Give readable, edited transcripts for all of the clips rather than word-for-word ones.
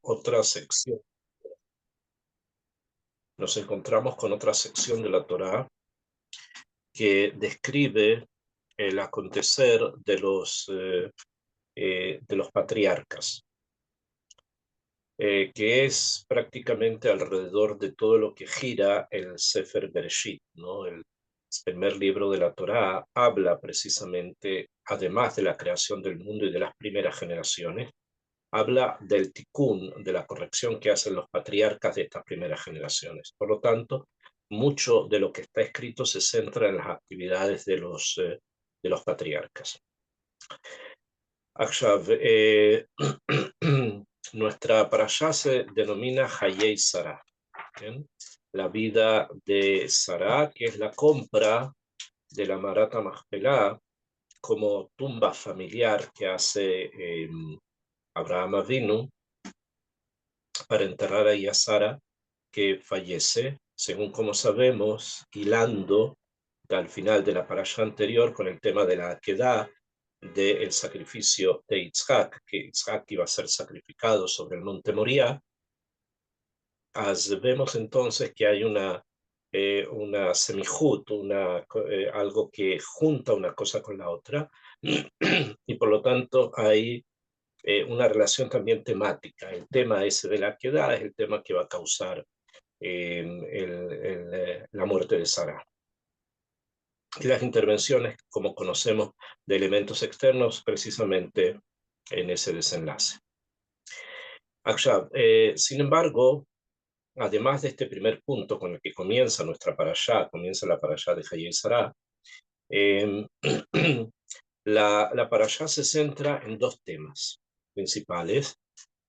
otra sección. Nos encontramos con otra sección de la Torá que describe el acontecer de los patriarcas, que es prácticamente alrededor de todo lo que gira el Sefer Bereshit, ¿no? El primer libro de la Torá habla precisamente, además de la creación del mundo y de las primeras generaciones, habla del tikkun, de la corrección que hacen los patriarcas de estas primeras generaciones. Por lo tanto, mucho de lo que está escrito se centra en las actividades de los patriarcas. עכשיו, nuestra parashá se denomina Hayei Sarah, ¿bien? La vida de Sarah, que es la compra de la Marata Machpelah como tumba familiar que hace Abraham Avinu para enterrar ahí a Sara, que fallece, según como sabemos, hilando al final de la parashá anterior con el tema de la Akedah, del sacrificio de Yitzhak, que Yitzhak iba a ser sacrificado sobre el monte Moriah. Vemos entonces que hay una semijut, algo que junta una cosa con la otra, y por lo tanto hay una relación también temática. El tema ese de la queda es el tema que va a causar la muerte de Sara. Y las intervenciones, como conocemos, de elementos externos, precisamente en ese desenlace. Sin embargo, además de este primer punto con el que comienza nuestra parashá, comienza la parashá de Hayei Sarah, la parashá se centra en dos temas principales,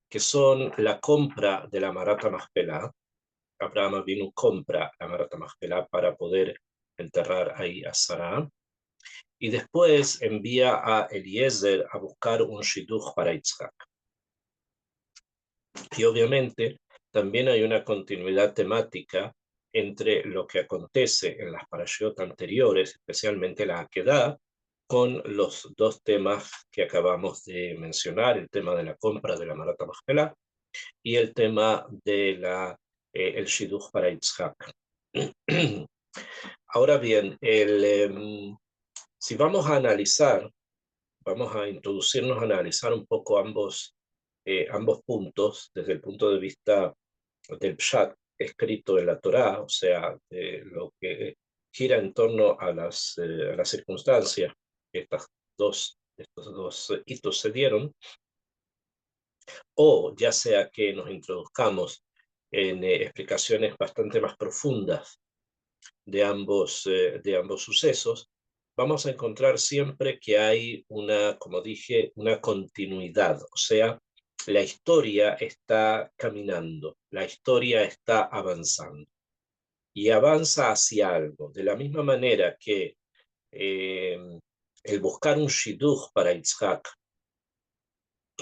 que son la compra de la Marata Machpelah. Abraham Avinu compra la Marata Machpelah para poder enterrar ahí a Sarah, y después envía a Eliezer a buscar un shidduch para Yitzhak. Y obviamente también hay una continuidad temática entre lo que acontece en las parashot anteriores, especialmente la Akedah, con los dos temas que acabamos de mencionar, el tema de la compra de la Marata Machpelah y el tema de el shidduch para Yitzhak. Ahora bien, si vamos a analizar, vamos a introducirnos a analizar un poco ambos puntos desde el punto de vista del pshat escrito en la Torá, o sea, de lo que gira en torno a las circunstancias que estos dos hitos se dieron, o ya sea que nos introduzcamos en explicaciones bastante más profundas de ambos sucesos, vamos a encontrar siempre que hay como dije, una continuidad, o sea, la historia está caminando, la historia está avanzando y avanza hacia algo, de la misma manera que eh, el buscar un shidduch para Yitzhak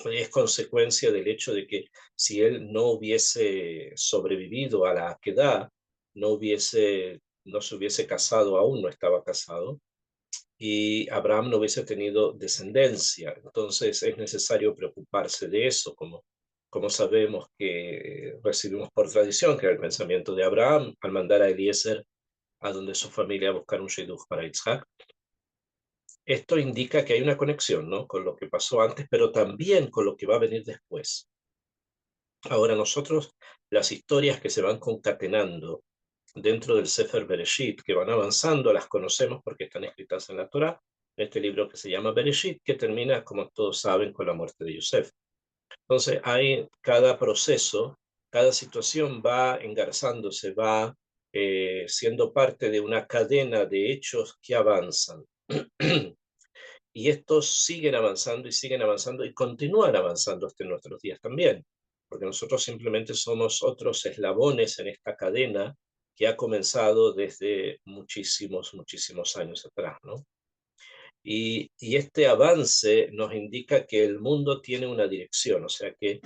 es consecuencia del hecho de que si él no hubiese sobrevivido a la Akedah, no se hubiese casado aún, no estaba casado, y Abraham no hubiese tenido descendencia. Entonces es necesario preocuparse de eso, como sabemos que recibimos por tradición, que era el pensamiento de Abraham al mandar a Eliezer a donde su familia a buscar un shidduch para Isaac. Esto indica que hay una conexión, ¿no?, con lo que pasó antes, pero también con lo que va a venir después. Ahora nosotros, las historias que se van concatenando dentro del Sefer Bereshit, que van avanzando, las conocemos porque están escritas en la Torá, en este libro que se llama Bereshit, que termina, como todos saben, con la muerte de Yosef. Entonces, hay cada proceso, cada situación va engarzándose, va siendo parte de una cadena de hechos que avanzan. Y estos siguen avanzando y continúan avanzando hasta nuestros días también, porque nosotros simplemente somos otros eslabones en esta cadena que ha comenzado desde muchísimos, muchísimos años atrás, ¿no? Y este avance nos indica que el mundo tiene una dirección, o sea que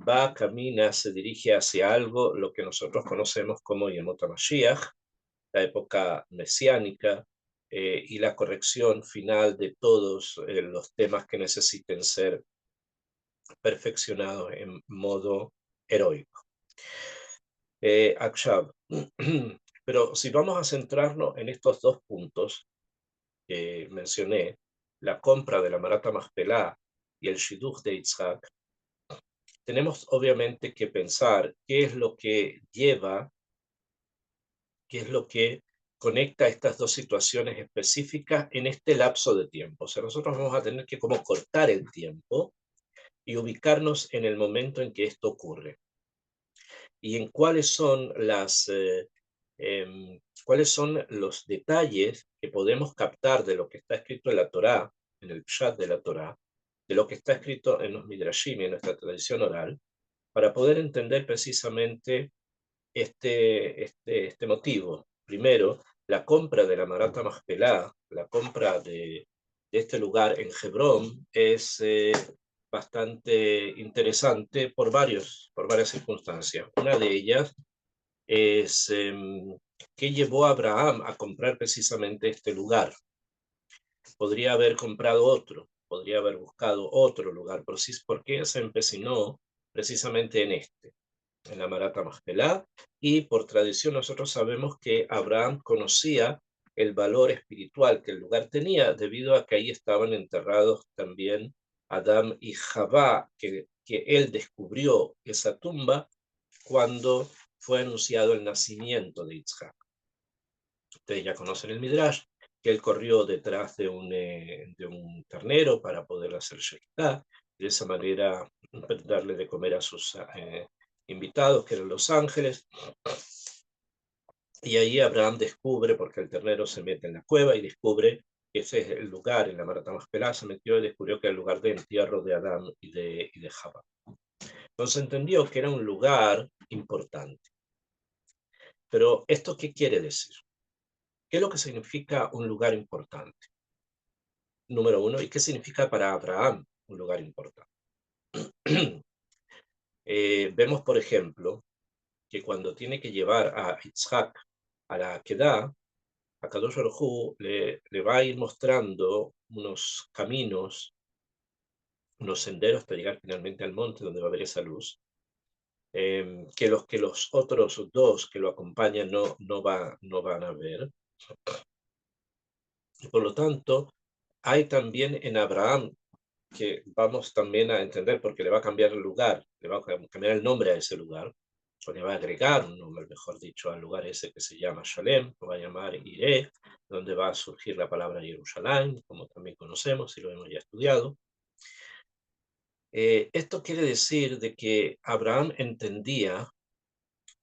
va, camina, se dirige hacia algo, lo que nosotros conocemos como Yemot HaMashiach, la época mesiánica, y la corrección final de todos los temas que necesiten ser perfeccionados en modo heroico. Akshav. Pero si vamos a centrarnos en estos dos puntos que mencioné, la compra de la Marat Machpelah y el Shidduch de Yitzhak, tenemos obviamente que pensar qué es lo que lleva, qué es lo que conecta estas dos situaciones específicas en este lapso de tiempo. O sea, nosotros vamos a tener que como cortar el tiempo y ubicarnos en el momento en que esto ocurre y en cuáles son los detalles que podemos captar de lo que está escrito en la Torá, en el Pshat de la Torá, de lo que está escrito en los Midrashim y en nuestra tradición oral, para poder entender precisamente este motivo. Primero, la compra de la Marat Machpelah, la compra de este lugar en Hebrón, es bastante interesante por varias circunstancias. Una de ellas es qué llevó a Abraham a comprar precisamente este lugar. Podría haber comprado otro, podría haber buscado otro lugar, pero sí, ¿por qué se empecinó precisamente en la Marat Machpelah? Y por tradición nosotros sabemos que Abraham conocía el valor espiritual que el lugar tenía, debido a que ahí estaban enterrados también Adán y Javá, que él descubrió esa tumba cuando fue anunciado el nacimiento de Yitzhak. Ustedes ya conocen el Midrash, que él corrió detrás de un ternero para poder hacer shechitá, y de esa manera darle de comer a sus invitados, que eran los ángeles. Y ahí Abraham descubre, porque el ternero se mete en la cueva y descubre que ese es el lugar, en la Marat Machpelah se metió y descubrió que era el lugar de entierro de Adán y de Jabá. Entonces entendió que era un lugar importante. Pero ¿esto qué quiere decir? ¿Qué es lo que significa un lugar importante? Número uno, ¿y qué significa para Abraham un lugar importante? Vemos, por ejemplo, que cuando tiene que llevar a Yitzhak a la Akedah, a Kadosh Baruj Hu le va a ir mostrando unos caminos, unos senderos hasta llegar finalmente al monte donde va a haber esa luz, que los otros dos que lo acompañan no van a ver. Y por lo tanto, hay también en Abraham, que vamos también a entender porque le va a cambiar el lugar, le va a cambiar el nombre a ese lugar, o le va a agregar un nombre, mejor dicho, al lugar ese que se llama Shalem, lo va a llamar Iré, donde va a surgir la palabra Jerusalén, como también conocemos y lo hemos ya estudiado. Esto quiere decir de que Abraham entendía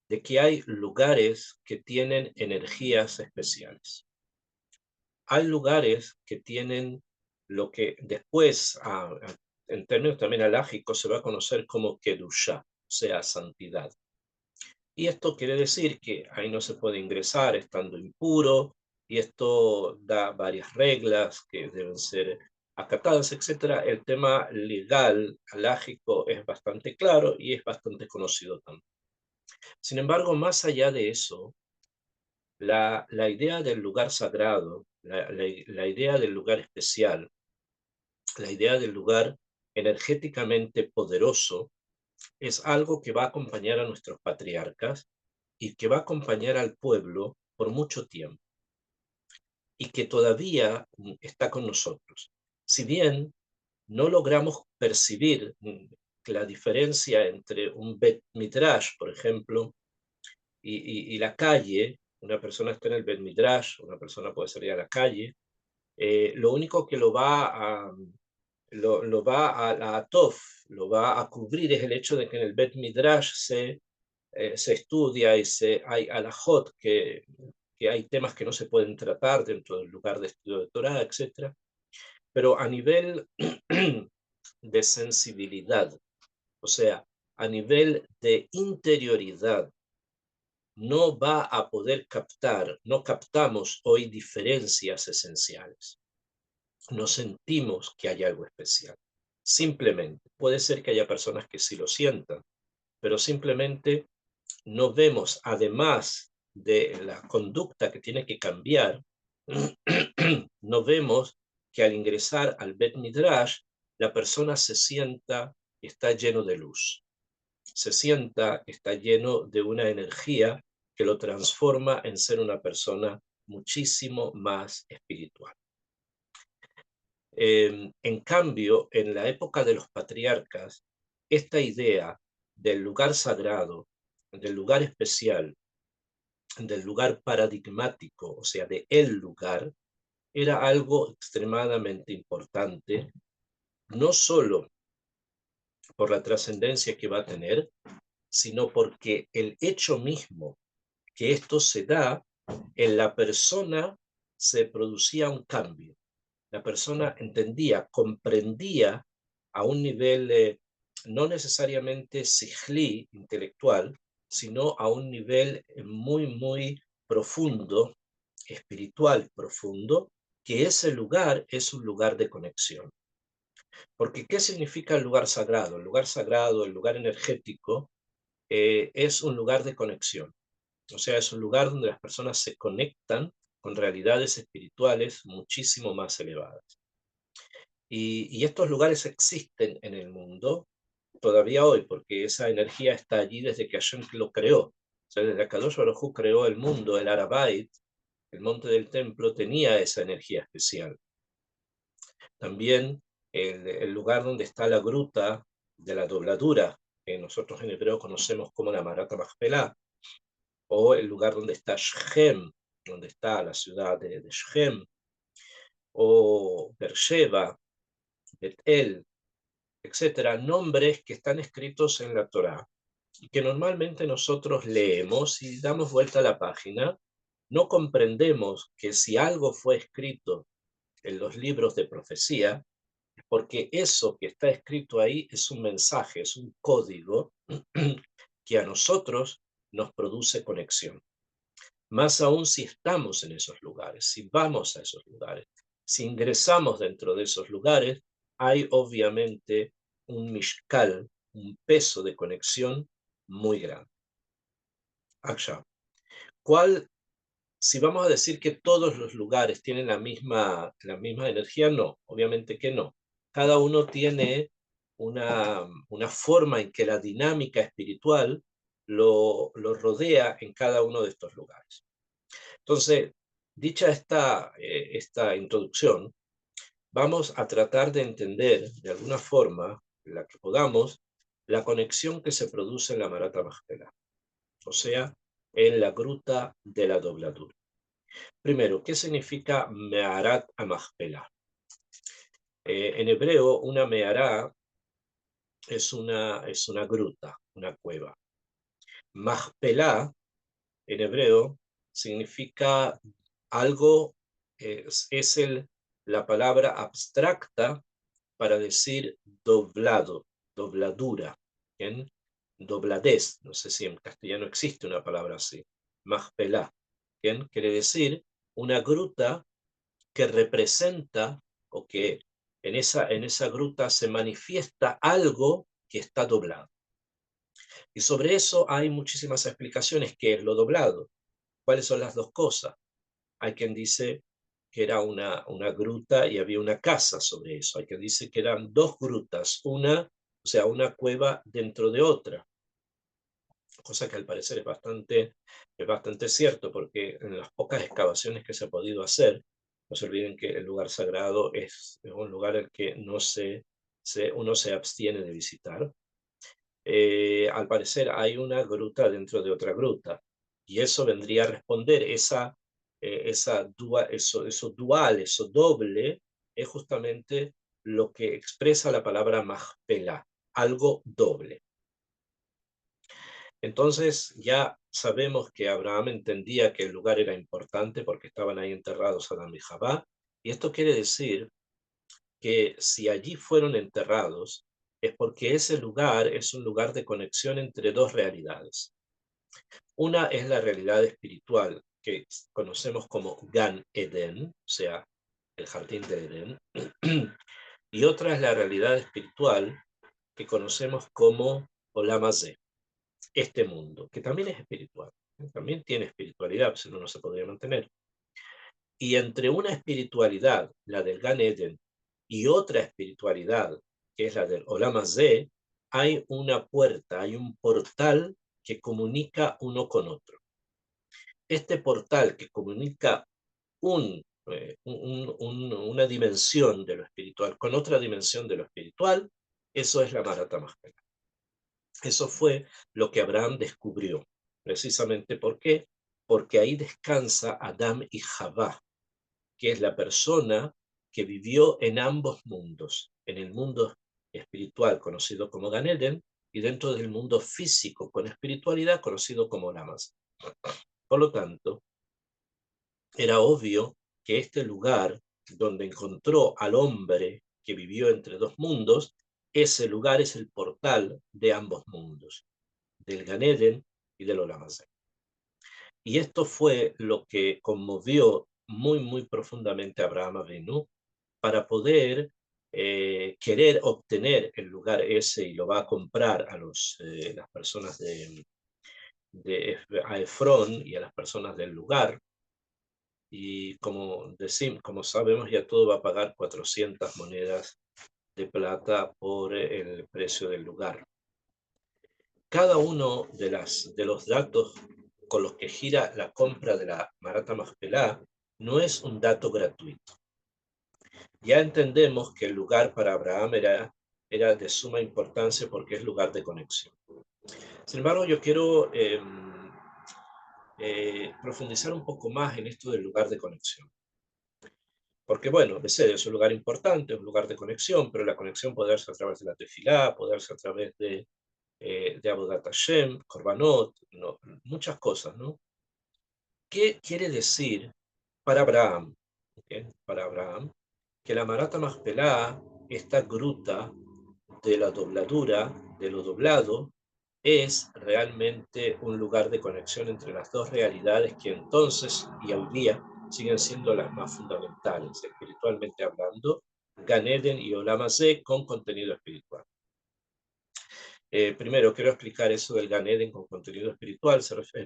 de que hay lugares que tienen energías especiales. Hay lugares que tienen lo que después, en términos también alágicos, se va a conocer como Kedushá, o sea, santidad. Y esto quiere decir que ahí no se puede ingresar estando impuro, y esto da varias reglas que deben ser acatadas, etc. El tema legal, alágico, es bastante claro y es bastante conocido también. Sin embargo, más allá de eso, la idea del lugar sagrado, la idea del lugar especial, la idea del lugar energéticamente poderoso, es algo que va a acompañar a nuestros patriarcas y que va a acompañar al pueblo por mucho tiempo y que todavía está con nosotros. Si bien no logramos percibir la diferencia entre un Bet Midrash, por ejemplo, y la calle, una persona está en el Bet Midrash, una persona puede salir a la calle, lo único que lo va a la atof, lo va a cubrir es el hecho de que en el Bet Midrash se estudia y hay alajot, que hay temas que no se pueden tratar dentro del lugar de estudio de Torah, etc. Pero a nivel de sensibilidad, o sea, a nivel de interioridad, no va a poder captar, no captamos hoy diferencias esenciales. No sentimos que hay algo especial. Simplemente, puede ser que haya personas que sí lo sientan, pero simplemente no vemos, además de la conducta que tiene que cambiar, no vemos que al ingresar al Bet Midrash, la persona se sienta y está lleno de luz. se sienta que está lleno de una energía que lo transforma en ser una persona muchísimo más espiritual. En cambio, en la época de los patriarcas, esta idea del lugar sagrado, del lugar especial, del lugar paradigmático, o sea, de el lugar, era algo extremadamente importante, no solo por la trascendencia que va a tener, sino porque el hecho mismo que esto se da, en la persona se producía un cambio. La persona entendía, comprendía a un nivel no necesariamente sijlí, intelectual, sino a un nivel muy, muy profundo, espiritual profundo, que ese lugar es un lugar de conexión. Porque ¿qué significa el lugar sagrado? El lugar sagrado, el lugar energético, es un lugar de conexión. O sea, es un lugar donde las personas se conectan con realidades espirituales muchísimo más elevadas. Y estos lugares existen en el mundo todavía hoy, porque esa energía está allí desde que Hashem lo creó. O sea, desde que Kadosh Baruj Hu creó el mundo, el Arabait, el monte del templo, tenía esa energía especial. También el lugar donde está la gruta de la dobladura, que nosotros en hebreo conocemos como la Marata Machpelah, o el lugar donde está Shechem, donde está la ciudad de Shechem, o Beersheba, Betel, etcétera, nombres que están escritos en la Torá y que normalmente nosotros leemos y damos vuelta a la página, no comprendemos que si algo fue escrito en los libros de profecía, porque eso que está escrito ahí es un mensaje, es un código que a nosotros nos produce conexión. Más aún si estamos en esos lugares, si vamos a esos lugares, si ingresamos dentro de esos lugares, hay obviamente un mishkal, un peso de conexión muy grande. Allá. ¿Cuál, si vamos a decir que todos los lugares tienen la misma energía? No, obviamente que no. Cada uno tiene una forma en que la dinámica espiritual lo rodea en cada uno de estos lugares. Entonces, dicha esta introducción, vamos a tratar de entender de alguna forma, la que podamos, la conexión que se produce en la Marata Machpelah, o sea, en la gruta de la dobladura. Primero, ¿qué significa Meharat Machpelah? En hebreo, una Mehará es una gruta, una cueva. Machpelah, en hebreo, significa algo, es la palabra abstracta para decir doblado, dobladura, ¿bien? Dobladez, no sé si en castellano existe una palabra así, Machpelah, ¿bien? Quiere decir una gruta que representa o que en esa gruta se manifiesta algo que está doblado. Y sobre eso hay muchísimas explicaciones. ¿Qué es lo doblado? ¿Cuáles son las dos cosas? Hay quien dice que era una gruta y había una casa sobre eso. Hay quien dice que eran dos grutas, o sea, una cueva dentro de otra. Cosa que al parecer es bastante cierto, porque en las pocas excavaciones que se ha podido hacer, no se olviden que el lugar sagrado es un lugar al que uno se abstiene de visitar. Al parecer hay una gruta dentro de otra gruta, y eso vendría a responder, eso dual, eso doble, es justamente lo que expresa la palabra Machpelah, algo doble. Entonces ya sabemos que Abraham entendía que el lugar era importante porque estaban ahí enterrados Adán y Jabá, y esto quiere decir que si allí fueron enterrados, es porque ese lugar es un lugar de conexión entre dos realidades. Una es la realidad espiritual, que conocemos como Gan Eden, o sea, el jardín de Edén, y otra es la realidad espiritual que conocemos como Olam Hazé, este mundo, que también es espiritual, también tiene espiritualidad, si no, no se podría mantener. Y entre una espiritualidad, la del Gan Eden, y otra espiritualidad, que es la del Olam Hazé, hay una puerta, hay un portal que comunica uno con otro. Este portal que comunica una dimensión de lo espiritual con otra dimensión de lo espiritual, eso es la Marat HaMachpelah. Eso fue lo que Abraham descubrió. Precisamente ¿por qué? Porque ahí descansa Adán y Javá, que es la persona que vivió en ambos mundos, en el mundo espiritual conocido como Gan Eden y dentro del mundo físico con espiritualidad conocido como Olam Hazé. Por lo tanto, era obvio que este lugar donde encontró al hombre que vivió entre dos mundos, ese lugar es el portal de ambos mundos, del Gan Eden y del Olam Hazé. Y esto fue lo que conmovió muy, muy profundamente a Abraham Avinu para poder querer obtener el lugar ese, y lo va a comprar a las personas a Efrón y a las personas del lugar. Y como sabemos, ya todo va a pagar 400 monedas de plata por el precio del lugar. Cada uno de los datos con los que gira la compra de la Marat HaMachpelah no es un dato gratuito. Ya entendemos que el lugar para Abraham era de suma importancia porque es lugar de conexión. Sin embargo, yo quiero profundizar un poco más en esto del lugar de conexión. Porque, bueno, es un lugar importante, un lugar de conexión, pero la conexión puede darse a través de la tefilá, puede darse a través de Avodat Hashem, Korbanot, no, muchas cosas, ¿no? ¿Qué quiere decir para Abraham? ¿Okay? Para Abraham, que la Marat HaMachpelah, esta gruta de la dobladura, de lo doblado, es realmente un lugar de conexión entre las dos realidades que entonces y hoy día siguen siendo las más fundamentales, espiritualmente hablando, Gan Eden y Olam Hazé con contenido espiritual. Primero, quiero explicar eso del Gan Eden con contenido espiritual,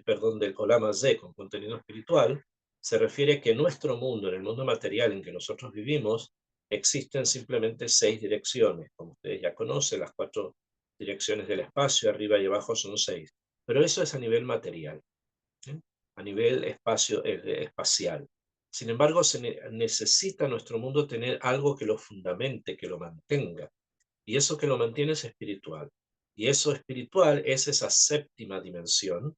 perdón, del Olam Hazé con contenido espiritual. Se refiere que en nuestro mundo, en el mundo material en que nosotros vivimos, existen simplemente 6 direcciones. Como ustedes ya conocen, las 4 direcciones del espacio, arriba y abajo son 6. Pero eso es a nivel material, ¿eh? A nivel espacial. Sin embargo, necesita nuestro mundo tener algo que lo fundamente, que lo mantenga. Y eso que lo mantiene es espiritual. Y eso espiritual es esa séptima dimensión,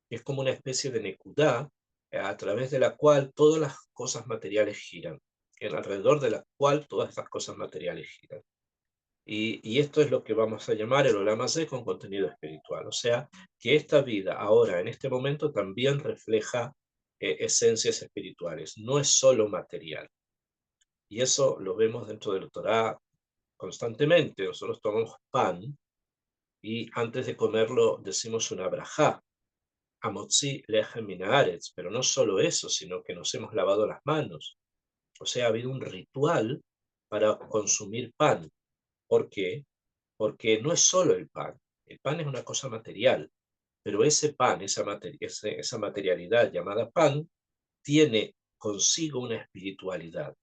que es como una especie de nekudá, a través de la cual todas las cosas materiales giran, alrededor de la cual todas estas cosas materiales giran. Y esto es lo que vamos a llamar el Olam Hazé con contenido espiritual. O sea, que esta vida ahora, en este momento, también refleja esencias espirituales, no es solo material. Y eso lo vemos dentro del Torá constantemente. Nosotros tomamos pan y antes de comerlo decimos una brajá, Amotzi lechem min haaretz, pero no solo eso, sino que nos hemos lavado las manos. O sea, ha habido un ritual para consumir pan. ¿Por qué? Porque no es solo el pan es una cosa material, pero ese pan, esa materialidad llamada pan, tiene consigo una espiritualidad,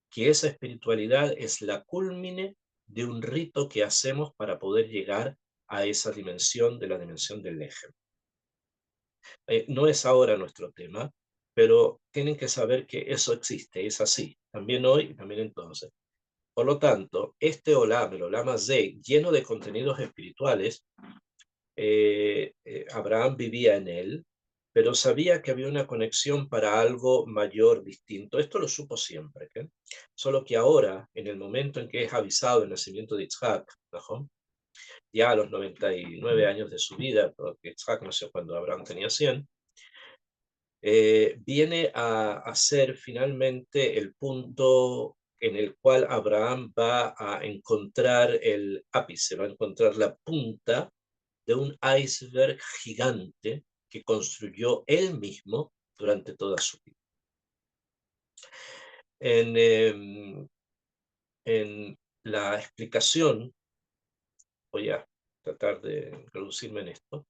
que esa espiritualidad es la cúlmine de un rito que hacemos para poder llegar a esa dimensión, de la dimensión del eje. No es ahora nuestro tema, pero tienen que saber que eso existe, es así, también hoy y también entonces. Por lo tanto, este Olam, el Olam Hazé, lleno de contenidos espirituales, Abraham vivía en él, pero sabía que había una conexión para algo mayor, distinto. Esto lo supo siempre, ¿okay? Solo que ahora, en el momento en que es avisado el nacimiento de Isaac, ¿no? Ya a los 99 años de su vida, porque Isaac nació cuando Abraham tenía 100, viene a ser finalmente el punto en el cual Abraham va a encontrar el ápice, va a encontrar la punta de un iceberg gigante que construyó él mismo durante toda su vida. En la explicación, voy a tratar de introducirme en esto,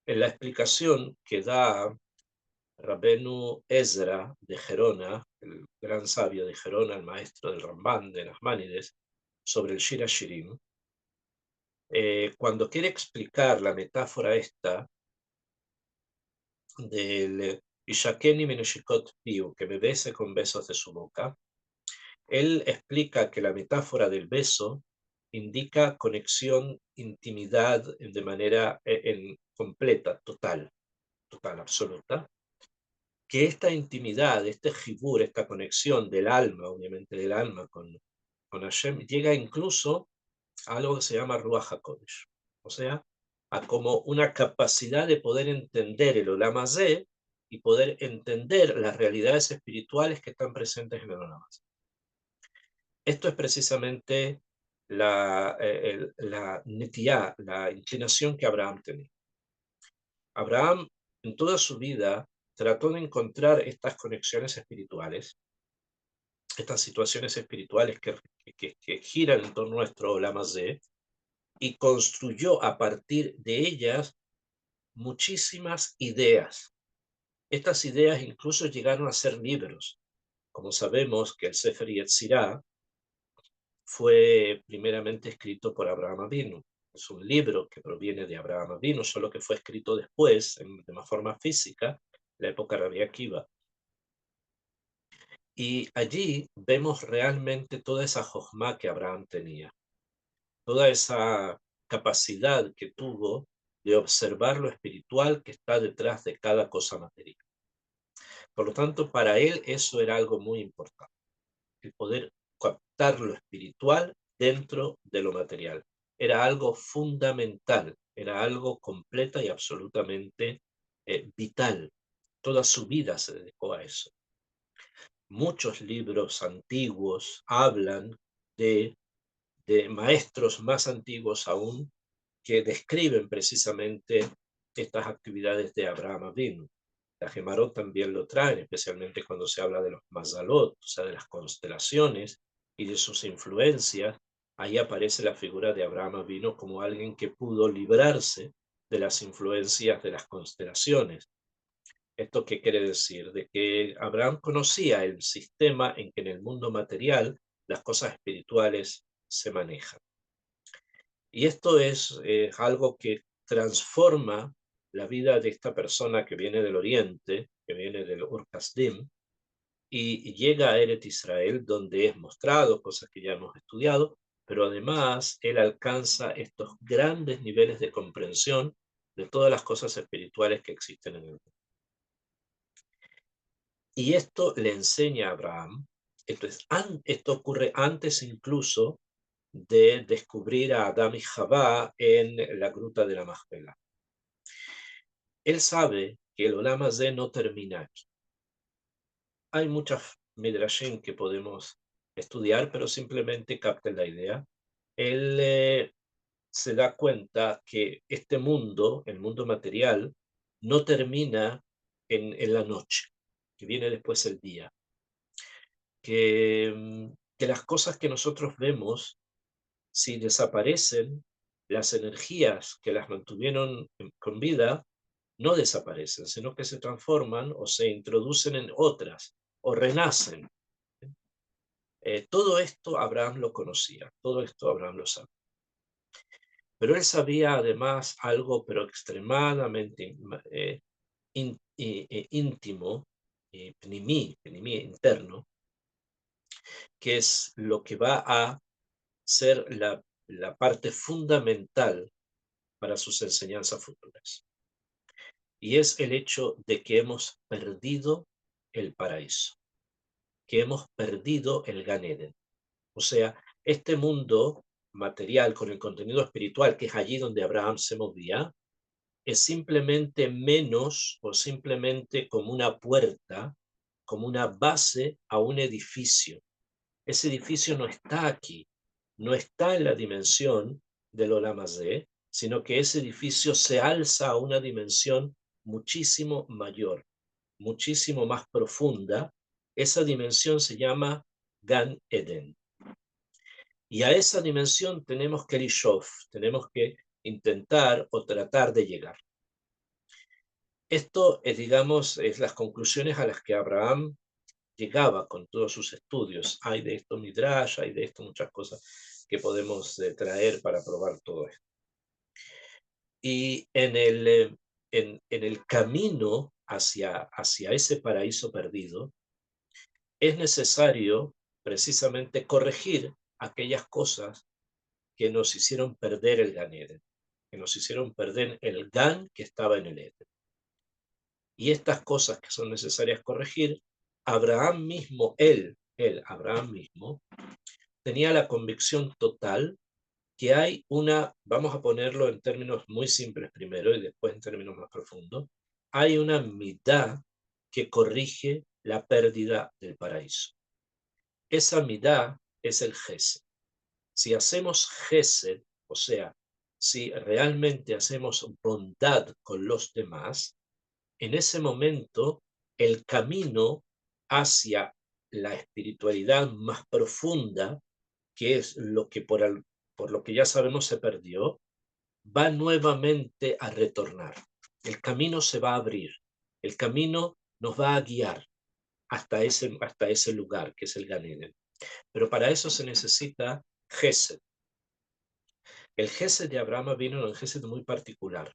en la explicación que da Rabenu Ezra de Gerona, el gran sabio de Gerona, el maestro del Rambán de Nachmanides, sobre el Shir HaShirim, Cuando quiere explicar la metáfora esta del Ishakeni Meneshikot Piu, que me bese con besos de su boca, él explica que la metáfora del beso indica conexión, intimidad de manera completa, total, total, absoluta, que esta intimidad, este jibur, esta conexión del alma, obviamente del alma con Hashem, llega incluso a algo que se llama Ruach HaKodesh, o sea, a como una capacidad de poder entender el Olam Hazé y poder entender las realidades espirituales que están presentes en el Olam Hazé. Esto es precisamente la netiá, la inclinación que Abraham tenía. Abraham, en toda su vida, trató de encontrar estas conexiones espirituales, estas situaciones espirituales que giran en torno a nuestro Olam Hazé, y construyó a partir de ellas muchísimas ideas. Estas ideas incluso llegaron a ser libros. Como sabemos que el Sefer Yetzirah fue primeramente escrito por Abraham Avinu. Es un libro que proviene de Abraham Avinu, solo que fue escrito después, de una forma física, la época de Rabbi Akiva. Y allí vemos realmente toda esa jojma que Abraham tenía, toda esa capacidad que tuvo de observar lo espiritual que está detrás de cada cosa material. Por lo tanto, para él eso era algo muy importante, el poder captar lo espiritual dentro de lo material. Era algo fundamental, era algo completa y absolutamente vital. Toda su vida se dedicó a eso. Muchos libros antiguos hablan de maestros más antiguos aún que describen precisamente estas actividades de Abraham Avinu. La Gemarot también lo traen, especialmente cuando se habla de los Mazalot, o sea, de las constelaciones y de sus influencias. Ahí aparece la figura de Abraham Avinu como alguien que pudo librarse de las influencias de las constelaciones. ¿Esto qué quiere decir? De que Abraham conocía el sistema en que en el mundo material las cosas espirituales se manejan. Y esto es algo que transforma la vida de esta persona que viene del Oriente, que viene del Ur Kasdim, y llega a Eret Israel, donde es mostrado cosas que ya hemos estudiado, pero además él alcanza estos grandes niveles de comprensión de todas las cosas espirituales que existen en el mundo. Y esto le enseña a Abraham, esto ocurre antes incluso de descubrir a Adán y Jabá en la gruta de la Majpela. Él sabe que el Olam Hazé no termina aquí. Hay muchas midrashim que podemos estudiar, pero simplemente capten la idea. Él se da cuenta que este mundo, el mundo material, no termina en la noche, que viene después el día. Que las cosas que nosotros vemos, si desaparecen, las energías que las mantuvieron con vida no desaparecen, sino que se transforman o se introducen en otras o renacen. Todo esto Abraham lo conocía, todo esto Abraham lo sabía. Pero él sabía además algo, pero extremadamente íntimo, pnimí, interno, que es lo que va a ser la parte fundamental para sus enseñanzas futuras. Y es el hecho de que hemos perdido el paraíso, que hemos perdido el Gan Eden. O sea, este mundo material con el contenido espiritual, que es allí donde Abraham se movía, es simplemente menos o simplemente como una puerta, como una base a un edificio. Ese edificio no está aquí, no está en la dimensión del Olam Hazé, sino que ese edificio se alza a una dimensión muchísimo mayor, muchísimo más profunda. Esa dimensión se llama Gan Eden. Y a esa dimensión tenemos que lishov, tenemos que intentar o tratar de llegar. Esto es, digamos, es las conclusiones a las que Abraham llegaba con todos sus estudios. Hay de esto Midrash, hay de esto muchas cosas que podemos traer para probar todo esto. Y en el camino hacia ese paraíso perdido, es necesario precisamente corregir aquellas cosas que nos hicieron perder el Gan Eden, que nos hicieron perder el Gan que estaba en el Eden. Y estas cosas que son necesarias corregir, Abraham mismo, Abraham mismo, tenía la convicción total que hay vamos a ponerlo en términos muy simples primero y después en términos más profundos, hay una midá que corrige la pérdida del paraíso. Esa midá es el gesed. Si hacemos gesed, o sea, si realmente hacemos bondad con los demás, en ese momento el camino hacia la espiritualidad más profunda, que es lo que por lo que ya sabemos se perdió, va nuevamente a retornar. El camino se va a abrir. El camino nos va a guiar hasta ese lugar que es el Gan Eden. Pero para eso se necesita Gesed. El Gesed de Abraham vino en un Gesed muy particular,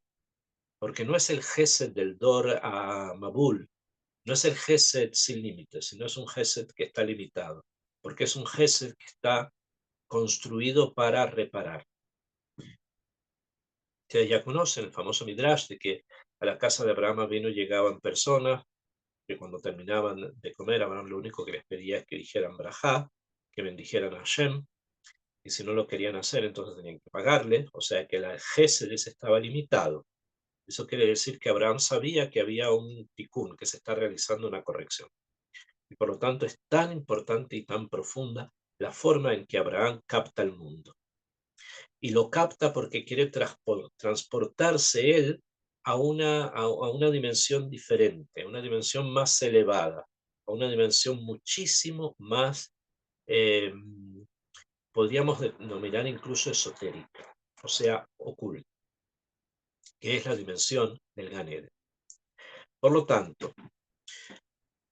porque no es el Gesed del Dor a Mabul, no es el Gesed sin límites, sino es un Gesed que está limitado, porque es un Gesed que está construido para reparar. Ustedes ya conocen el famoso Midrash de que a la casa de Abraham vino llegaban personas que cuando terminaban de comer, Abraham lo único que les pedía es que dijeran Brajá, que bendijeran a Hashem, y si no lo querían hacer, entonces tenían que pagarle, o sea que el Gesed estaba limitado. Eso quiere decir que Abraham sabía que había un tikkun, que se está realizando una corrección. Y por lo tanto es tan importante y tan profunda la forma en que Abraham capta el mundo. Y lo capta porque quiere transportarse él a una dimensión diferente, a una dimensión más elevada, a una dimensión muchísimo más, eh, podríamos denominar incluso esotérica, o sea, oculta, que es la dimensión del Gan Eden. Por lo tanto,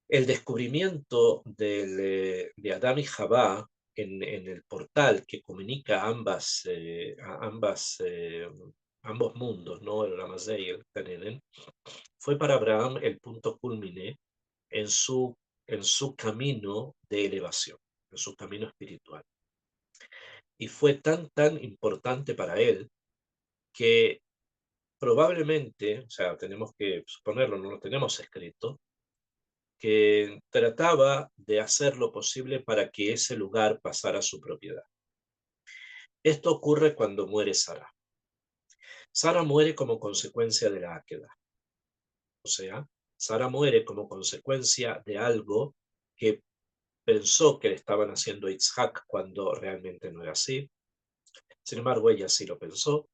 el descubrimiento de Adán y Jabá en el portal que comunica ambos mundos, ¿no? El Ramazé y el Gan Eden, fue para Abraham el punto culmine en su camino de elevación, en su camino espiritual. Y fue tan importante para él que probablemente, o sea, tenemos que suponerlo, no lo tenemos escrito, que trataba de hacer lo posible para que ese lugar pasara a su propiedad. Esto ocurre cuando muere Sara. Sara muere como consecuencia de la Áqueda. O sea, Sara muere como consecuencia de algo que pensó que le estaban haciendo a Isaac cuando realmente no era así. Sin embargo, ella sí lo pensó.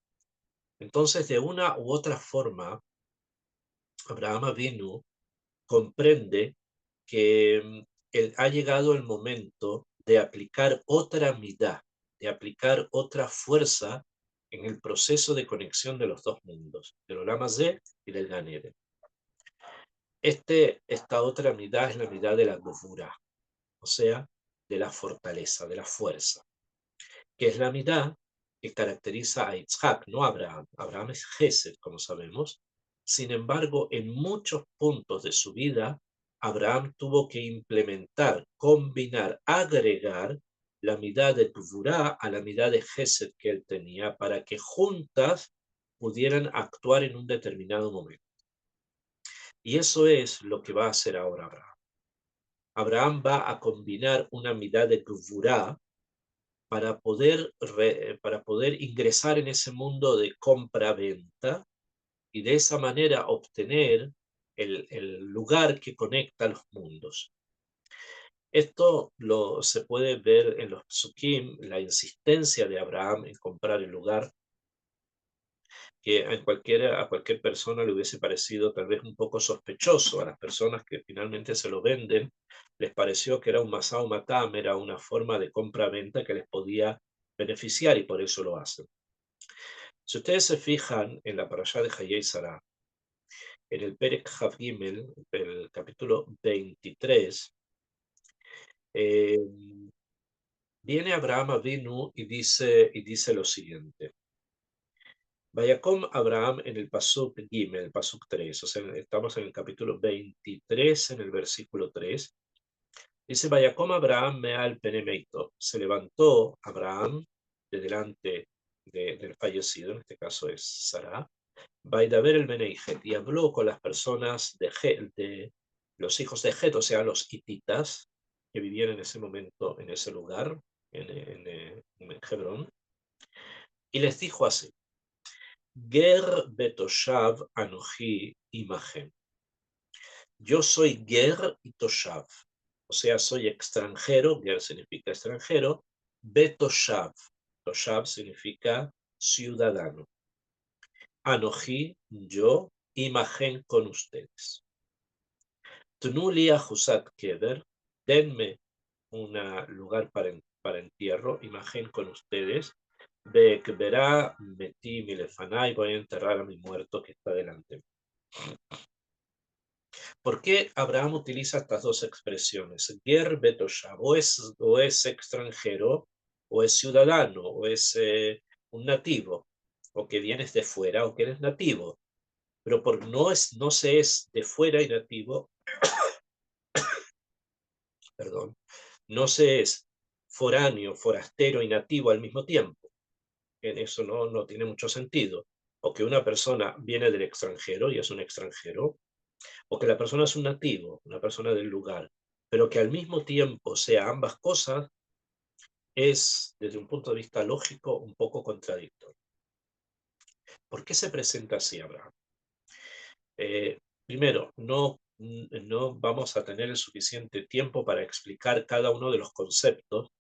Entonces, de una u otra forma, Abraham Avinu comprende que ha llegado el momento de aplicar otra midá, de aplicar otra fuerza en el proceso de conexión de los dos mundos, del Olam Hazé y del Gan Eden. Esta otra midá es la midá de la gofura, o sea, de la fortaleza, de la fuerza, que es la midá que caracteriza a Isaac, no a Abraham. Abraham es Gesed, como sabemos. Sin embargo, en muchos puntos de su vida, Abraham tuvo que implementar, combinar, agregar la midá de Gvurá a la midá de Gesed que él tenía para que juntas pudieran actuar en un determinado momento. Y eso es lo que va a hacer ahora Abraham. Abraham va a combinar una midá de Gvurá para poder ingresar en ese mundo de compra-venta y de esa manera obtener el lugar que conecta los mundos. Esto se puede ver en los psukim, la insistencia de Abraham en comprar el lugar, que a cualquier persona le hubiese parecido tal vez un poco sospechoso. A las personas que finalmente se lo venden, les pareció que era un masao matam, era una forma de compra-venta que les podía beneficiar y por eso lo hacen. Si ustedes se fijan en la parashá de Hayei Sarah, en el Perek Hav Gimel, el capítulo 23, eh, viene Abraham Avinu y dice lo siguiente. Vayacom Abraham en el Pasuk Gimel, el Pasuk 3, o sea, estamos en el capítulo 23, en el versículo 3. Dice, Vayacom Abraham Meal Penemeito. Se levantó Abraham de delante del fallecido, en este caso es Sarah, Vaidaber el Meneijet, y habló con las personas de los hijos de Het, o sea, los hititas, que vivían en ese momento, en ese lugar, en Hebrón, y les dijo así, Ger betoshav anoji imagen. Yo soy Ger y Toshav, o sea, soy extranjero, Ger significa extranjero, betoshav, Toshav significa ciudadano. Anoji, yo, imagen con ustedes. Tnuli ajusat keder, denme un lugar para entierro, imagen con ustedes. Verá, metí mi lefaná y voy a enterrar a mi muerto que está delante. ¿Por qué Abraham utiliza estas dos expresiones? Ger betoshav, o es extranjero, o es ciudadano, o es un nativo, o que vienes de fuera, o que eres nativo. Pero no se es de fuera y nativo, perdón, no se es foráneo, forastero y nativo al mismo tiempo. En eso no tiene mucho sentido. O que una persona viene del extranjero y es un extranjero, o que la persona es un nativo, una persona del lugar, pero que al mismo tiempo sea ambas cosas, es, desde un punto de vista lógico, un poco contradictorio. ¿Por qué se presenta así Abraham? Primero, no vamos a tener el suficiente tiempo para explicar cada uno de los conceptos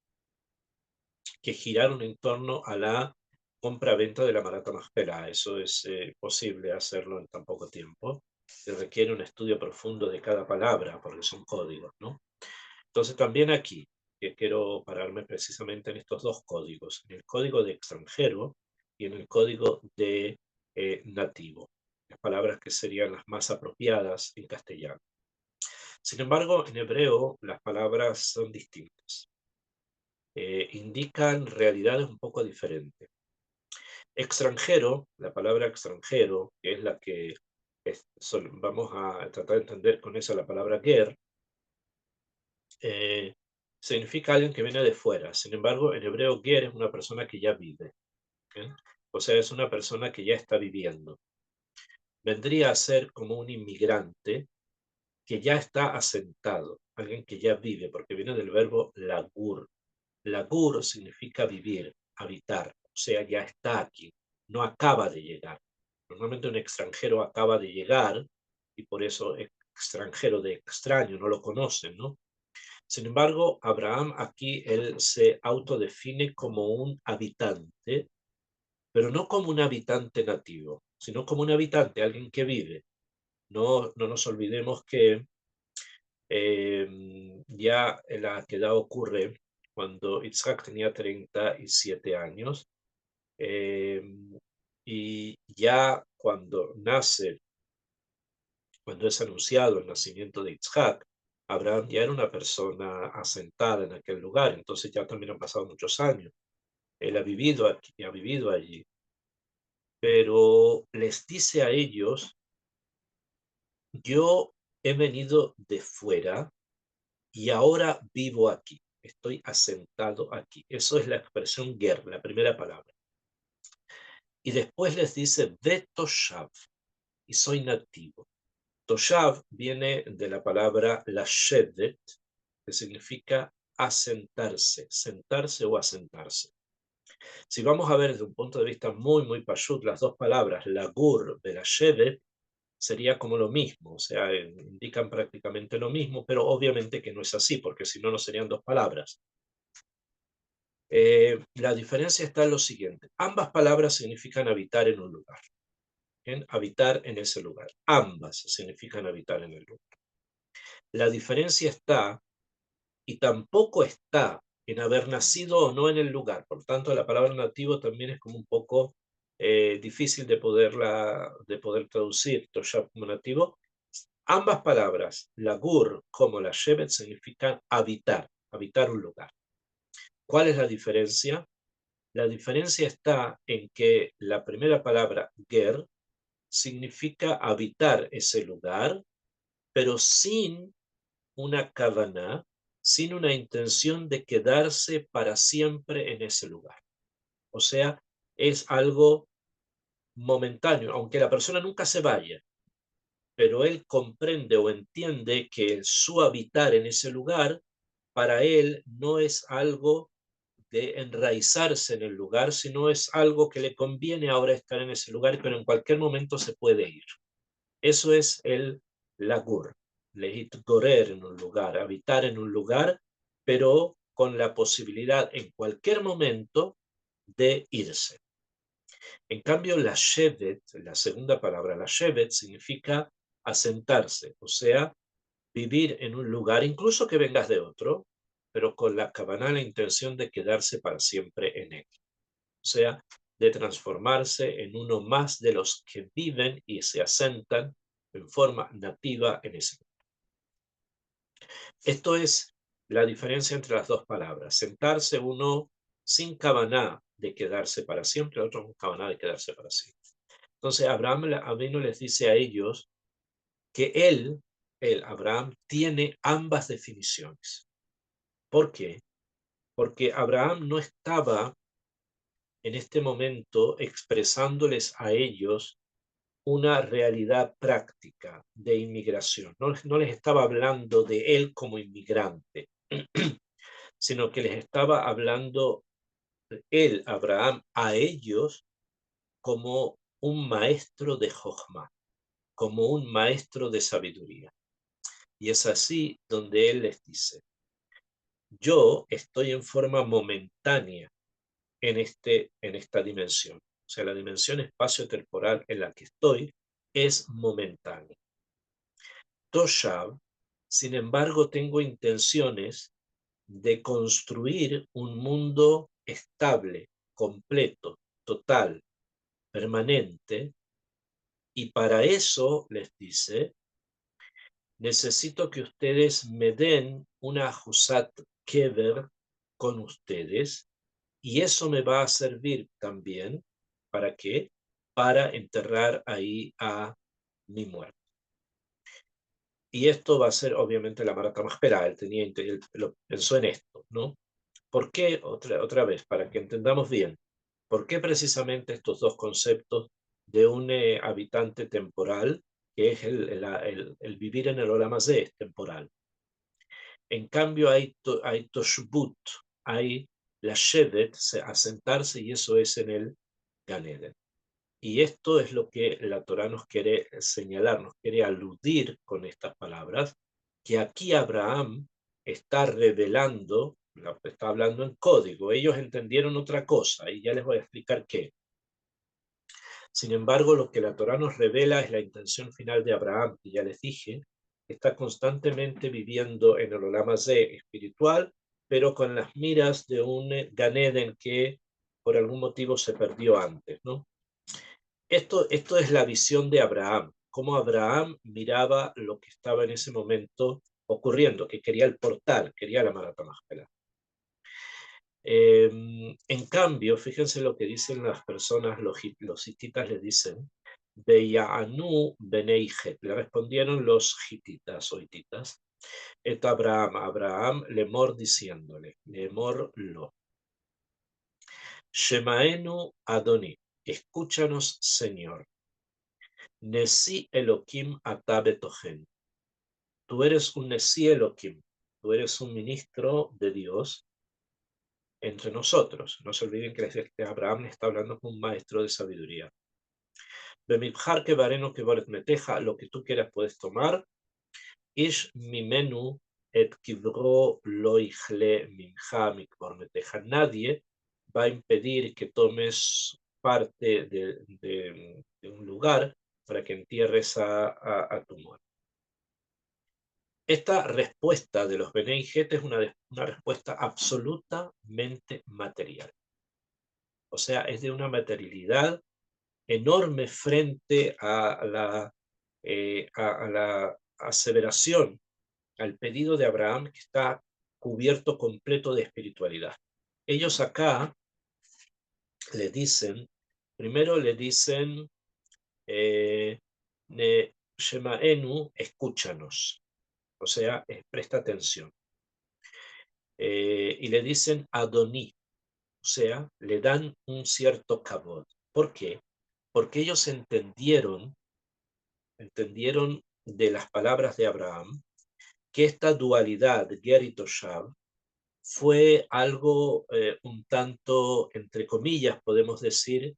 que giraron en torno a la compra-venta de la Marat Machpelah. Eso es posible hacerlo en tan poco tiempo. Se requiere un estudio profundo de cada palabra, porque son códigos, ¿no? Entonces también aquí, que quiero pararme precisamente en estos dos códigos, en el código de extranjero y en el código de nativo, las palabras que serían las más apropiadas en castellano. Sin embargo, en hebreo las palabras son distintas. Indican realidades un poco diferentes. Extranjero, la palabra extranjero, que es la que vamos a tratar de entender con esa la palabra ger, significa alguien que viene de fuera. Sin embargo, en hebreo ger es una persona que ya vive. O sea, es una persona que ya está viviendo. Vendría a ser como un inmigrante que ya está asentado, alguien que ya vive, porque viene del verbo lagur. Lagur significa vivir, habitar, o sea, ya está aquí, no acaba de llegar. Normalmente un extranjero acaba de llegar y por eso es extranjero de extraño, no lo conocen, ¿no? Sin embargo, Abraham aquí él se autodefine como un habitante, pero no como un habitante nativo, sino como un habitante, alguien que vive. No nos olvidemos que ya la queda ocurre cuando Isaac tenía 37 años y ya cuando es anunciado el nacimiento de Isaac, Abraham ya era una persona asentada en aquel lugar, entonces ya también han pasado muchos años. Él ha vivido aquí, ha vivido allí, pero les dice a ellos, yo he venido de fuera y ahora vivo aquí, estoy asentado aquí. Eso es la expresión ger, la primera palabra. Y después les dice, ve toshav, y soy nativo. Toshav viene de la palabra lashevet, que significa asentarse, sentarse o asentarse. Si vamos a ver desde un punto de vista muy pashut, las dos palabras, lagur de lashevet, sería como lo mismo, o sea, indican prácticamente lo mismo, pero obviamente que no es así, porque si no, no serían dos palabras. La diferencia está en lo siguiente. Ambas palabras significan habitar en un lugar. ¿Bien? Habitar en ese lugar. Ambas significan habitar en el lugar. La diferencia está, y tampoco está, en haber nacido o no en el lugar. Por tanto, la palabra nativo también es como un poco difícil de poder traducir, Toshab como nativo. Ambas palabras, la gur como la shevet, significan habitar, habitar un lugar. ¿Cuál es la diferencia? La diferencia está en que la primera palabra, ger, significa habitar ese lugar, pero sin una kavaná, sin una intención de quedarse para siempre en ese lugar. O sea, es algo momentáneo, aunque la persona nunca se vaya, pero él comprende o entiende que su habitar en ese lugar, para él no es algo de enraizarse en el lugar, sino es algo que le conviene ahora estar en ese lugar, pero en cualquier momento se puede ir. Eso es el lagur, gorer en un lugar, habitar en un lugar, pero con la posibilidad en cualquier momento de irse. En cambio, la shevet, la segunda palabra, la shevet, significa asentarse, o sea, vivir en un lugar, incluso que vengas de otro, pero con la cabana, la intención de quedarse para siempre en él. O sea, de transformarse en uno más de los que viven y se asentan en forma nativa en ese lugar. Esto es la diferencia entre las dos palabras. Sentarse uno sin cabana de quedarse para siempre, el otro con cabana de quedarse para siempre. Entonces Abraham Avinu les dice a ellos que Abraham, tiene ambas definiciones. ¿Por qué? Porque Abraham no estaba en este momento expresándoles a ellos una realidad práctica de inmigración. No les estaba hablando de él como inmigrante, sino que les estaba hablando él, Abraham, a ellos como un maestro de Jochma, como un maestro de sabiduría. Y es así donde él les dice, yo estoy en forma momentánea en esta dimensión. O sea, la dimensión espacio-temporal en la que estoy es momentánea. Toshav, sin embargo, tengo intenciones de construir un mundo estable, completo, total, permanente, y para eso, les dice, necesito que ustedes me den una Jusat Kever con ustedes, y eso me va a servir también, ¿para qué? Para enterrar ahí a mi muerto. Y esto va a ser obviamente la Marata Maspera, él lo pensó en esto, ¿no? ¿Por qué? Otra vez, para que entendamos bien, ¿por qué precisamente estos dos conceptos de un habitante temporal, que es el vivir en el Olam Hazé, es temporal? En cambio hay Toshbut, hay la Shevet, asentarse, y eso es en el Gan Eden. Y esto es lo que la Torá nos quiere señalar, nos quiere aludir con estas palabras, que aquí Abraham está revelando, está hablando en código. Ellos entendieron otra cosa y ya les voy a explicar qué. Sin embargo, lo que la Torá nos revela es la intención final de Abraham, que ya les dije, que está constantemente viviendo en el Olam Hazé espiritual, pero con las miras de un Gan Eden que por algún motivo se perdió antes, ¿no? Esto es la visión de Abraham, cómo Abraham miraba lo que estaba en ese momento ocurriendo, que quería el portal, quería la Marat Machpelah. En cambio, fíjense lo que dicen las personas, los hititas le dicen, Beyanu Benei Het, le respondieron los hititas o hititas, et Abraham, lemor diciéndole, lemor lo. Shemaenu Adoni, escúchanos Señor. Nesi Elohim ata betochen. Tú eres un Nesi Elohim, tú eres un ministro de Dios entre nosotros. No se olviden que Abraham le está hablando con un maestro de sabiduría. Bemibhar que vareno que meteja, lo que tú quieras puedes tomar. Ish mimenu et kibro lo ichle minja mikbormeteja. Nadie va a impedir que tomes parte de un lugar para que entierres a tu muerte. Esta respuesta de los Benei Het es una respuesta absolutamente material. O sea, es de una materialidad enorme frente a la aseveración, al pedido de Abraham, que está cubierto completo de espiritualidad. Ellos acá le dicen, primero le dicen, eh, Shemaenu, escúchanos, o sea, presta atención. Y le dicen Adoní, o sea, le dan un cierto kabod. ¿Por qué? Porque ellos entendieron de las palabras de Abraham que esta dualidad, Ger y Toshav, fue algo un tanto, entre comillas, podemos decir,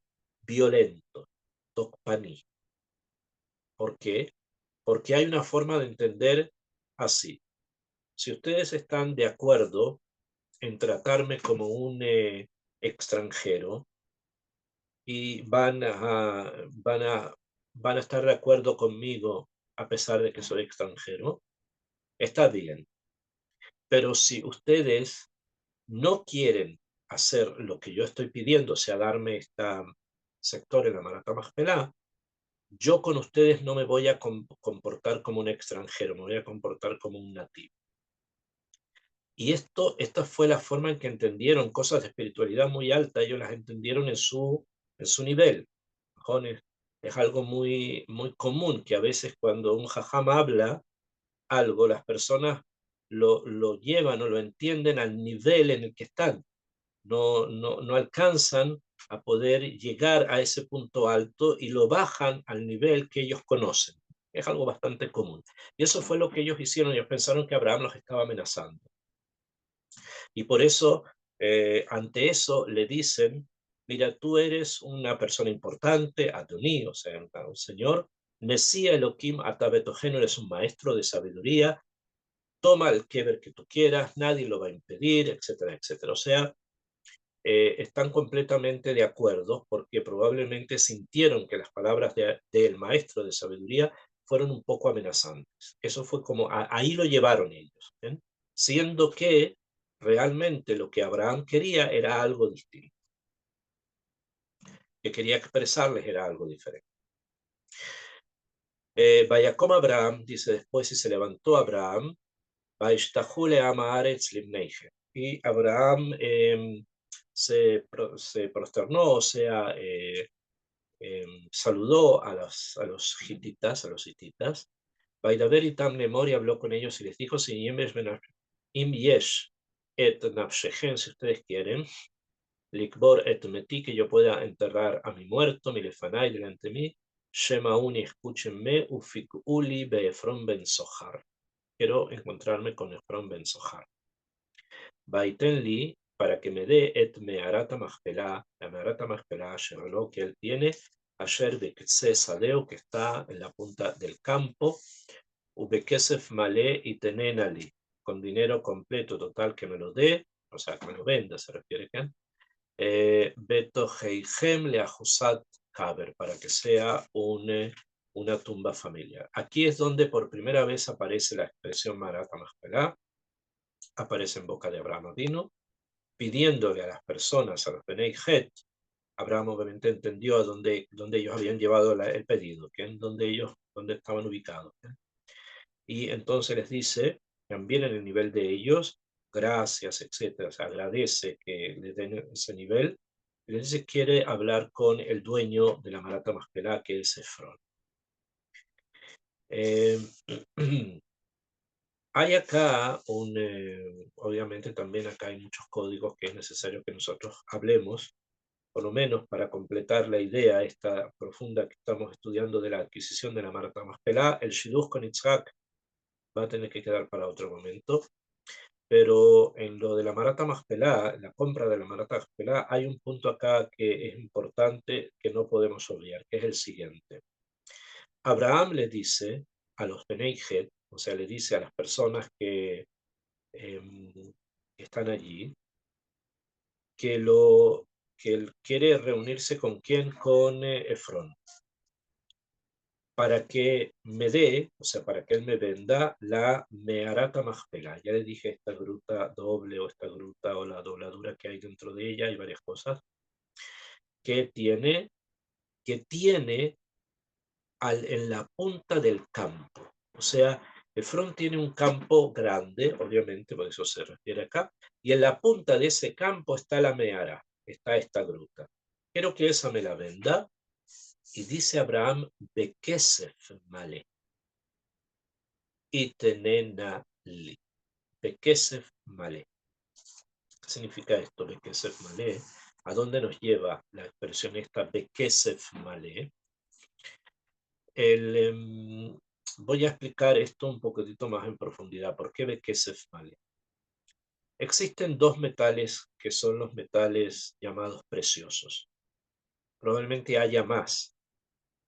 violento, tokpaní. ¿Por qué? Porque hay una forma de entender así. Si ustedes están de acuerdo en tratarme como un extranjero y van a estar de acuerdo conmigo a pesar de que soy extranjero, está bien. Pero si ustedes no quieren hacer lo que yo estoy pidiendo, o sea, darme este sector en la Marat HaMachpelah, yo con ustedes no me voy a comportar como un extranjero, me voy a comportar como un nativo. Y esta fue la forma en que entendieron cosas de espiritualidad muy alta, ellos las entendieron en su nivel. Es algo muy, muy común que a veces cuando un jajam habla algo, las personas lo llevan o lo entienden al nivel en el que están. No alcanzan a poder llegar a ese punto alto y lo bajan al nivel que ellos conocen. Es algo bastante común. Y eso fue lo que ellos hicieron. Ellos pensaron que Abraham los estaba amenazando. Y por eso, ante eso, le dicen, mira, tú eres una persona importante, Adoní, o sea, un señor, Mesía Elohim Atabetogeno, eres un maestro de sabiduría, toma el keber que tú quieras, nadie lo va a impedir, etcétera, etcétera. O sea, están completamente de acuerdo porque probablemente sintieron que las palabras del maestro de sabiduría fueron un poco amenazantes. Eso fue como, ahí lo llevaron ellos, ¿ven? Siendo que realmente lo que Abraham quería era algo distinto, que quería expresarles era algo diferente. Vaya como Abraham, dice después, y se levantó Abraham, y Abraham se prosternó, o sea, saludó a los hititas, Vaidaber Itam Lemor y habló con ellos y les dijo, si im yesh et nafshechem, si ustedes quieren, likbor et meti, que yo pueda enterrar a mi muerto, mi lefanai, delante de mí, shema uni, escúchenme, ufik uli beefron ben sohar. Quiero encontrarme con Efron ben sohar. Baitenli, para que me dé et meharata machpelah, la meharata machpelah, Sherlo, que él tiene, ayer beketse sadeo, que está en la punta del campo, ubekesef malé y tenenali, con dinero completo total que me lo dé, o sea, que me lo venda, se refiere que, beto heijem le ajusat kaber, para que sea una tumba familiar. Aquí es donde por primera vez aparece la expresión Marata Machpelah, aparece en boca de Abraham Avinu, pidiéndole a las personas, a los Benei Het. Abraham obviamente entendió a dónde ellos habían llevado el pedido, que es donde estaban ubicados. Y entonces les dice, también en el nivel de ellos, gracias, etcétera, o sea, agradece que le den ese nivel, y les dice, quiere hablar con el dueño de la Marata Machpelah, que es Efrón. Eh, Hay acá obviamente también acá hay muchos códigos que es necesario que nosotros hablemos, por lo menos para completar la idea esta profunda que estamos estudiando de la adquisición de la Marata Machpelah. El Shidduch con Itzhak va a tener que quedar para otro momento, pero en lo de la Marata Machpelah, la compra de la Marata Machpelah, hay un punto acá que es importante que no podemos obviar, que es el siguiente. Abraham le dice a los Benei Het, o sea, le dice a las personas que están allí, que él quiere reunirse con quién, con Efrón, para que me dé, o sea, para que él me venda la Meharata Machpelah. Ya le dije esta gruta doble o esta gruta o la dobladura que hay dentro de ella, hay varias cosas, que tiene en la punta del campo. O sea, Efrón tiene un campo grande, obviamente, por eso se refiere acá, y en la punta de ese campo está la Meara, está esta gruta. quiero que esa me la venda. Y dice Abraham, Bekesef male, itenena li. Bekesef male. ¿Qué significa esto, Bekesef male? ¿A dónde nos lleva la expresión esta, Bekesef male? Voy a explicar esto un poquitito más en profundidad. ¿Por qué Bekesef male? Existen dos metales que son los metales llamados preciosos. Probablemente haya más,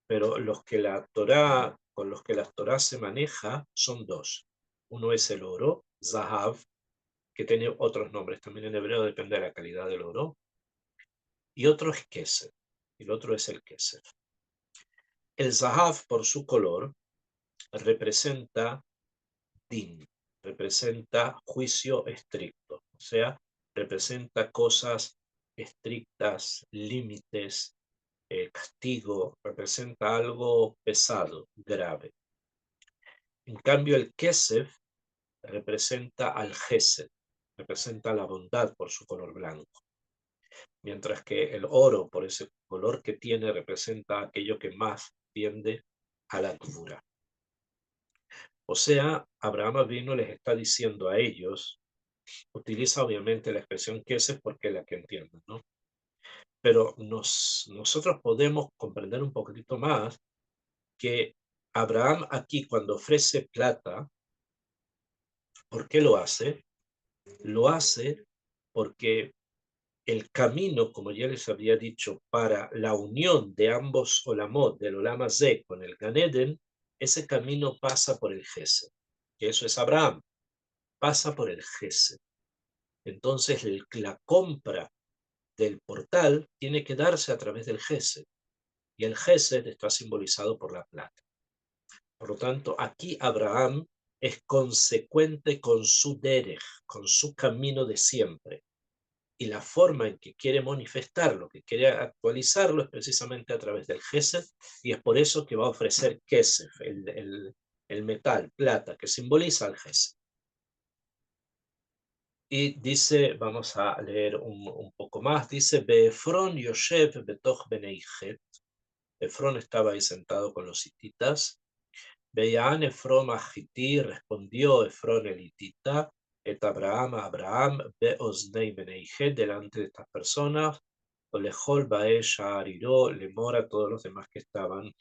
pero con los que la Torá se maneja son dos. Uno es el oro, Zahav, que tiene otros nombres también en hebreo, depende de la calidad del oro, y otro es Kesef, y el otro es el Kesef. El Zahav, por su color, representa din, representa juicio estricto, o sea, representa cosas estrictas, límites, castigo, representa algo pesado, grave. En cambio, el Kesef representa al Gesed, representa la bondad por su color blanco, mientras que el oro, por ese color que tiene, representa aquello que más tiende a la dura. O sea, Abraham vino les está diciendo a ellos, utiliza obviamente la expresión Kesef porque es la que entienden, ¿no? Pero nosotros podemos comprender un poquitito más que Abraham aquí cuando ofrece plata, ¿por qué lo hace? Lo hace porque el camino, como ya les había dicho, para la unión de ambos Olamot, del Olam Hazé con el Gan Eden, ese camino pasa por el Gesed, que eso es Abraham, pasa por el Gesed. Entonces la compra del portal tiene que darse a través del Gesed, y el Gesed está simbolizado por la plata. Por lo tanto, aquí Abraham es consecuente con su derech, con su camino de siempre. Y la forma en que quiere manifestarlo, que quiere actualizarlo, es precisamente a través del Gesed, y es por eso que va a ofrecer Kesef, el metal, plata, que simboliza al Gesed. Y dice, vamos a leer un poco más, dice, Beefron Yoshev betoch benei Het. Efrón estaba ahí sentado con los hititas. Vean Efrón Agití, respondió Efrón el hitita, et Abraham a Abraham, beoznei benei Het, delante de estas personas, Olejol Bae Sha'ariró, le mora a todos los demás que estaban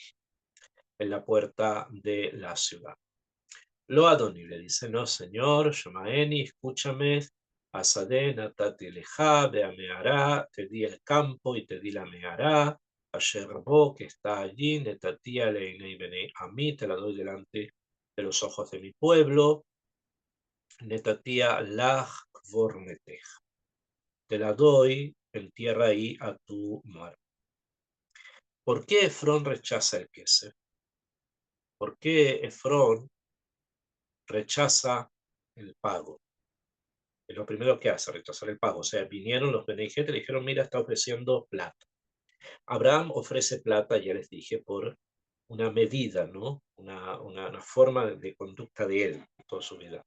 en la puerta de la ciudad. Lo Adoni le dice, no señor, Shamaeni, escúchame, Asadé, Natati Leja, Beameará, te di el campo y te di la meará, Asherbo, que está allí, Netatia Leinei Benei, a mí te la doy delante de los ojos de mi pueblo, Netatia Lach Kvormetej, te la doy en tierra ahí a tu muerte. ¿Por qué Efrón rechaza el Kesef? ¿Por qué Efrón rechaza el pago? Es lo primero que hace, rechazar el pago. O sea, vinieron los Bene Israel y le dijeron, mira, está ofreciendo plata. Abraham ofrece plata, ya les dije, por una medida, ¿no? Una forma de conducta de él toda su vida.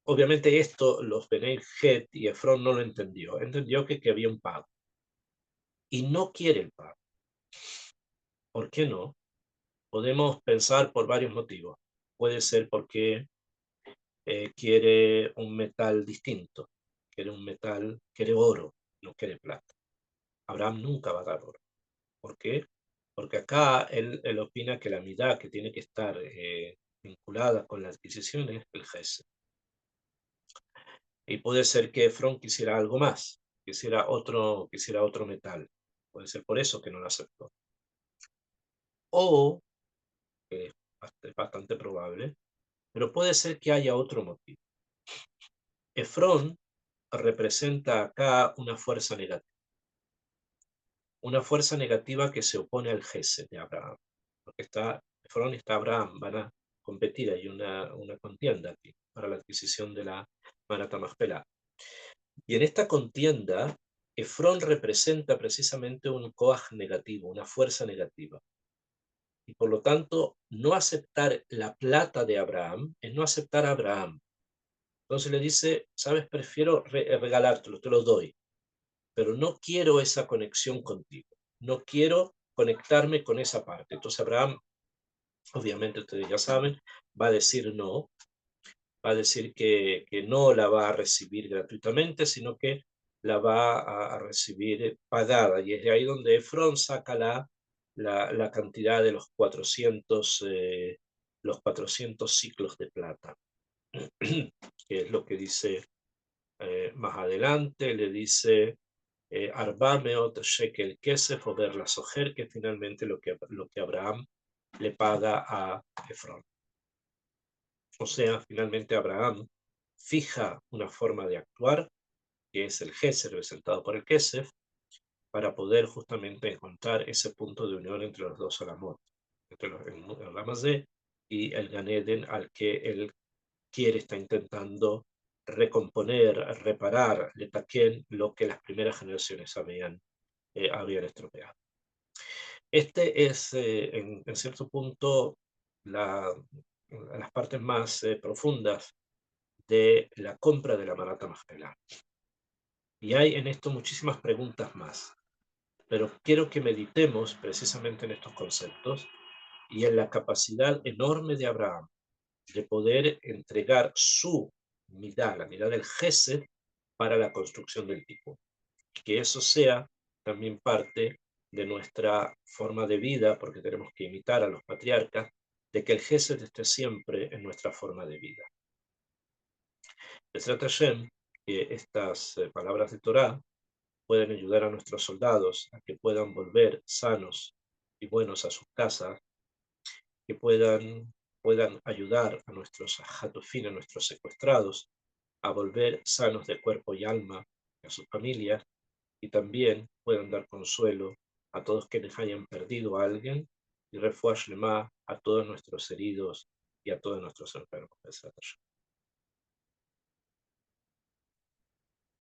Obviamente esto los Bene Israel y Efrón no lo entendió. Entendió que había un pago. Y no quiere el pago. ¿Por qué no? Podemos pensar por varios motivos. Puede ser porque quiere un metal distinto, quiere oro, no quiere plata. Abraham nunca va a dar oro. ¿Por qué? Porque acá él opina que la midá que tiene que estar vinculada con la adquisición es el gesed. Y puede ser que Efrón quisiera algo más, quisiera otro metal. Puede ser por eso que no lo aceptó. O, que es bastante probable, pero puede ser que haya otro motivo. Efrón representa acá una fuerza negativa que se opone al gesed de Abraham, porque Efrón y Abraham van a competir, hay una contienda aquí para la adquisición de la Marat Machpelah. Y en esta contienda, Efrón representa precisamente un koaj negativo, una fuerza negativa. Y por lo tanto, no aceptar la plata de Abraham es no aceptar a Abraham. Entonces le dice, sabes, prefiero regalártelo, te lo doy. pero no quiero esa conexión contigo, no quiero conectarme con esa parte. Entonces Abraham, obviamente ustedes ya saben, va a decir no, va a decir que no la va a recibir gratuitamente, sino que la va a recibir pagada. Y es de ahí donde Efrón saca la cantidad de los 400 ciclos de plata, que es lo que dice más adelante, le dice Arba meot shekel kesef o ver la sojer, que es finalmente lo que Abraham le paga a Efrón. O sea, finalmente Abraham fija una forma de actuar, que es el Gesed representado por el Kesef, para poder justamente encontrar ese punto de unión entre los dos Alamot, entre el Amazé y el Ganeden al que él quiere, está intentando recomponer, reparar, letaquen, lo que las primeras generaciones habían estropeado. Este es, en cierto punto, las partes más profundas de la compra de la Marat Majpelah. Y hay en esto muchísimas preguntas más, pero quiero que meditemos precisamente en estos conceptos y en la capacidad enorme de Abraham de poder entregar su midá, la midá del Gesed, para la construcción del tipo. Que eso sea también parte de nuestra forma de vida, porque tenemos que imitar a los patriarcas, de que el Gesed esté siempre en nuestra forma de vida. Besrat Hashem, que estas palabras de Torah pueden ayudar a nuestros soldados a que puedan volver sanos y buenos a sus casas, que puedan ayudar a nuestros hatufin, a nuestros secuestrados, a volver sanos de cuerpo y alma a sus familias, y también puedan dar consuelo a todos quienes hayan perdido a alguien, y refuah shlema a todos nuestros heridos y a todos nuestros enfermos.